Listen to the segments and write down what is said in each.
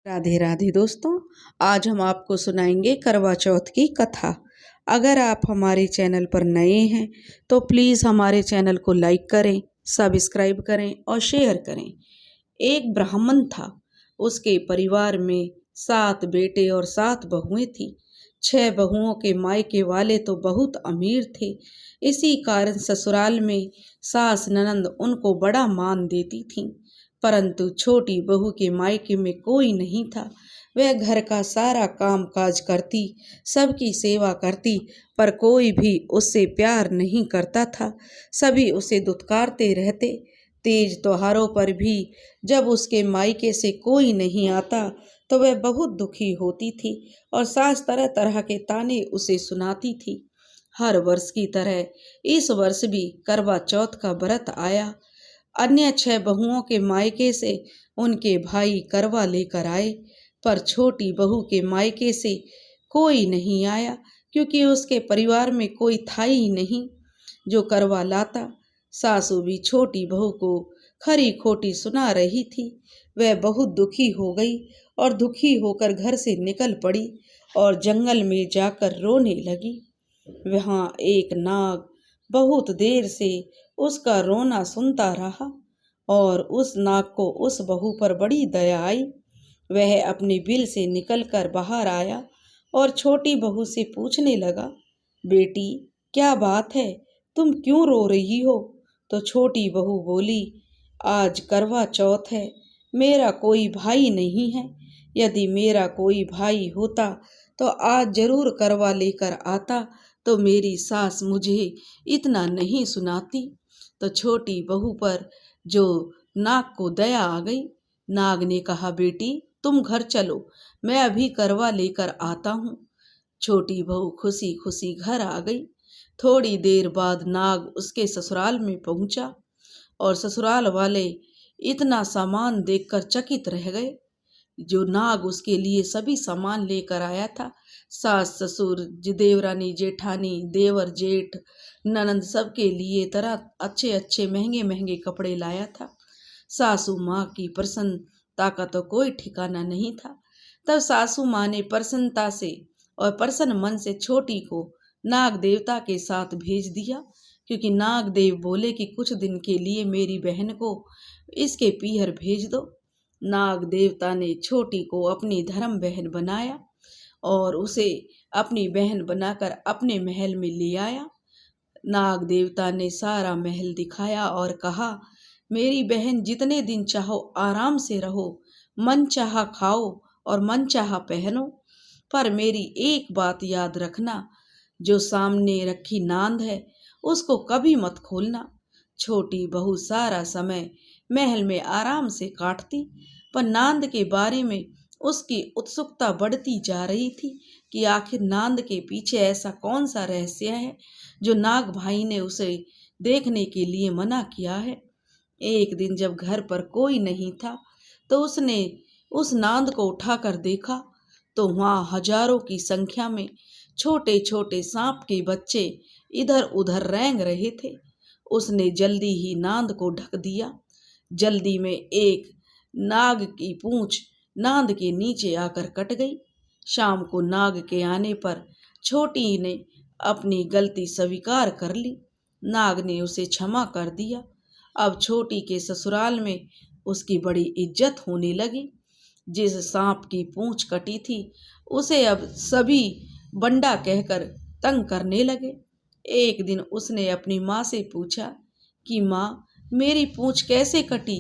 राधे राधे दोस्तों। आज हम आपको सुनाएंगे करवा चौथ की कथा। अगर आप हमारे चैनल पर नए हैं तो प्लीज़ हमारे चैनल को लाइक करें, सब्सक्राइब करें और शेयर करें। एक ब्राह्मण था। उसके परिवार में 7 बेटे और 7 बहुएं थीं। 6 बहुओं के मायके वाले तो बहुत अमीर थे। इसी कारण ससुराल में सास ननंद उनको बड़ा मान देती थीं। परंतु छोटी बहू के मायके में कोई नहीं था। वह घर का सारा काम काज करती, सबकी सेवा करती, पर कोई भी उससे प्यार नहीं करता था। सभी उसे दुत्कारते रहते। तीज त्योहारों पर भी जब उसके मायके से कोई नहीं आता तो वह बहुत दुखी होती थी और सास तरह तरह के ताने उसे सुनाती थी। हर वर्ष की तरह इस वर्ष भी करवा चौथ का व्रत आया। अन्य 6 बहुओं के मायके से उनके भाई करवा लेकर आए, पर छोटी बहू के मायके से कोई नहीं आया, क्योंकि उसके परिवार में कोई था ही नहीं जो करवा लाता। सासू भी छोटी बहू को खरी खोटी सुना रही थी। वह बहुत दुखी हो गई और दुखी होकर घर से निकल पड़ी और जंगल में जाकर रोने लगी। वहाँ एक नाग बहुत देर से उसका रोना सुनता रहा और उस नाग को उस बहू पर बड़ी दया आई। वह अपने बिल से निकलकर बाहर आया और छोटी बहू से पूछने लगा, बेटी क्या बात है, तुम क्यों रो रही हो? तो छोटी बहू बोली, आज करवा चौथ है, मेरा कोई भाई नहीं है। यदि मेरा कोई भाई होता तो आज जरूर करवा लेकर आता, तो मेरी सास मुझे इतना नहीं सुनाती। तो छोटी बहू पर जो नाग को दया आ गई। नाग ने कहा, बेटी तुम घर चलो, मैं अभी करवा लेकर आता हूँ। छोटी बहू खुशी खुशी घर आ गई। थोड़ी देर बाद नाग उसके ससुराल में पहुंचा और ससुराल वाले इतना सामान देखकर चकित रह गए। जो नाग उसके लिए सभी सामान लेकर आया था, सास ससुर देवरानी जेठानी देवर जेठ ननंद सबके लिए तरह अच्छे अच्छे महंगे महंगे कपड़े लाया था। सासू माँ की प्रसन्नता का तो कोई ठिकाना नहीं था। तब सासू माँ ने प्रसन्नता से और प्रसन्न मन से छोटी को नाग देवता के साथ भेज दिया, क्योंकि नाग देव बोले कि कुछ दिन के लिए मेरी बहन को इसके पीहर भेज दो। नाग देवता ने छोटी को अपनी धर्म बहन बनाया और उसे अपनी बहन बनाकर अपने महल में ले आया। नाग देवता ने सारा महल दिखाया और कहा, मेरी बहन जितने दिन चाहो आराम से रहो, मन चाहा खाओ और मन चाहा पहनो, पर मेरी एक बात याद रखना, जो सामने रखी नांद है उसको कभी मत खोलना। छोटी बहू सारा समय महल में आराम से काटती, पर नांद के बारे में उसकी उत्सुकता बढ़ती जा रही थी कि आखिर नांद के पीछे ऐसा कौन सा रहस्य है जो नाग भाई ने उसे देखने के लिए मना किया है। एक दिन जब घर पर कोई नहीं था तो उसने उस नांद को उठाकर देखा तो वहाँ हजारों की संख्या में छोटे छोटे सांप के बच्चे इधर उधर रेंग रहे थे। उसने जल्दी ही नांद को ढक दिया। जल्दी में एक नाग की पूंछ नांद के नीचे आकर कट गई। शाम को नाग के आने पर छोटी ने अपनी गलती स्वीकार कर ली। नाग ने उसे क्षमा कर दिया। अब छोटी के ससुराल में उसकी बड़ी इज्जत होने लगी। जिस सांप की पूंछ कटी थी उसे अब सभी बंडा कहकर तंग करने लगे। एक दिन उसने अपनी माँ से पूछा कि माँ, मेरी पूंछ कैसे कटी?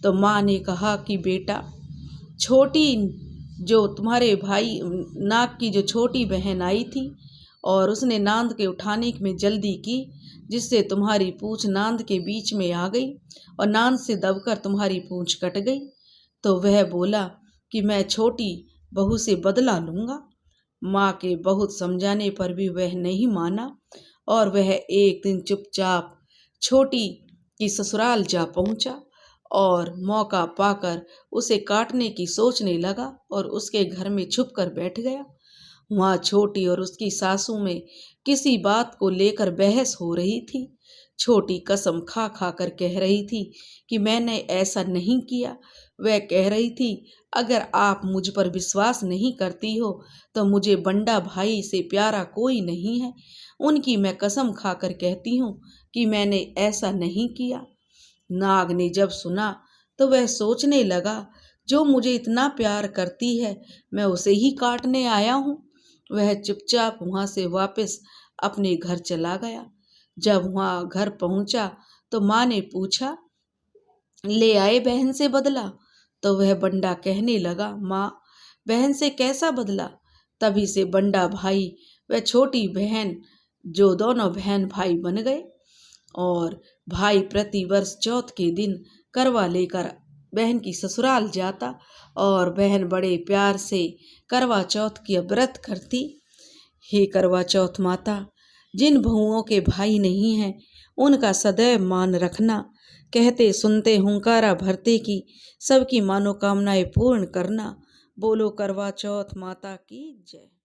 तो माँ ने कहा कि बेटा, छोटी जो तुम्हारे भाई नाग की जो छोटी बहन आई थी और उसने नांद के उठाने में जल्दी की, जिससे तुम्हारी पूंछ नांद के बीच में आ गई और नांद से दबकर तुम्हारी पूंछ कट गई। तो वह बोला कि मैं छोटी बहू से बदला लूँगा। माँ के बहुत समझाने पर भी वह नहीं माना और वह एक दिन चुपचाप छोटी की ससुराल जा पहुँचा और मौका पाकर उसे काटने की सोचने लगा और उसके घर में छुप कर बैठ गया। वहाँ छोटी और उसकी सासू में किसी बात को लेकर बहस हो रही थी। छोटी कसम खा खा कर कह रही थी कि मैंने ऐसा नहीं किया, वह कह रही थी, अगर आप मुझ पर विश्वास नहीं करती हो तो मुझे बंडा भाई से प्यारा कोई नहीं है। उनकी मैं कसम खाकर कहती हूँ कि मैंने ऐसा नहीं किया। नाग ने जब सुना तो वह सोचने लगा, जो मुझे इतना प्यार करती है मैं उसे ही काटने आया हूँ। वह चुपचाप वहां से वापस अपने घर चला गया। जब वहां घर पहुंचा तो माँ ने पूछा, ले आए बहन से बदला? तो वह बंडा कहने लगा, माँ, बहन से कैसा बदला? तभी से बंडा भाई वह छोटी बहन, जो दोनों बहन भाई बन गए। और भाई प्रतिवर्ष चौथ के दिन करवा लेकर बहन की ससुराल जाता और बहन बड़े प्यार से करवा चौथ की व्रत करती। हे करवा चौथ माता, जिन बहुओं के भाई नहीं हैं उनका सदैव मान रखना, कहते सुनते हुंकारा भरते की सबकी मनोकामनाएं पूर्ण करना। बोलो करवा चौथ माता की जय।